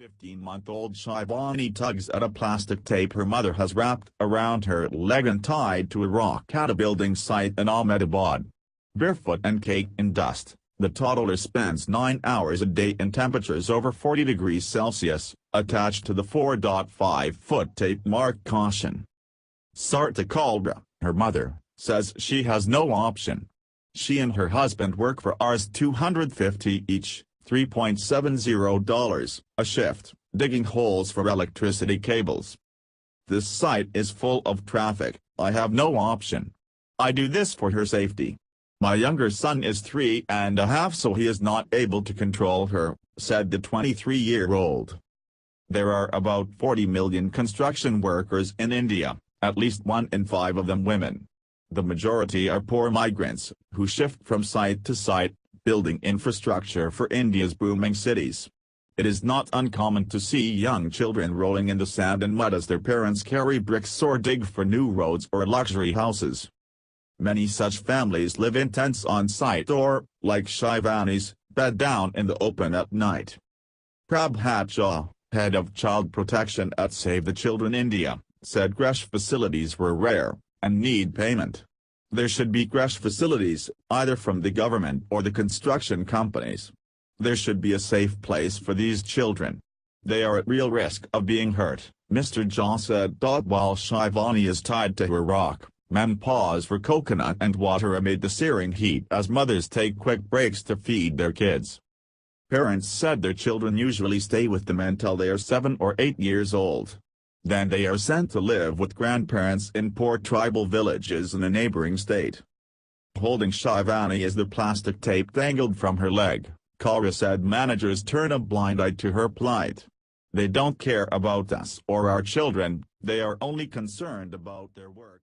15-month-old Shivani tugs at a plastic tape her mother has wrapped around her leg and tied to a rock at a building site in Ahmedabad. Barefoot and caked in dust, the toddler spends 9 hours a day in temperatures over 40 degrees Celsius, attached to the 4.5-foot tape marked "Caution." Sarta Kalara, her mother, says she has no option. She and her husband work for Rs 250 each, $3.70 a shift, digging holes for electricity cables. "This site is full of traffic, I have no option. I do this for her safety. My younger son is 3.5, so he is not able to control her," said the 23-year-old. There are about 40 million construction workers in India, at least 1 in 5 of them women. The majority are poor migrants, who shift from site to site, building infrastructure for India's booming cities. It is not uncommon to see young children rolling in the sand and mud as their parents carry bricks or dig for new roads or luxury houses. Many such families live in tents on site or, like Shivani's, bed down in the open at night. Prabhat Jha, head of child protection at Save the Children India, said creche facilities were rare, and need payment. There should be creche facilities, either from the government or the construction companies. There should be a safe place for these children. They are at real risk of being hurt, Mr. Jha said. While Shivani is tied to a rock, men pause for coconut and water amid the searing heat as mothers take quick breaks to feed their kids. Parents said their children usually stay with them until they are 7 or 8 years old. Then they are sent to live with grandparents in poor tribal villages in a neighboring state. Holding Shivani is the plastic tape dangled from her leg, Kalara said managers turn a blind eye to her plight. "They don't care about us or our children, they are only concerned about their work."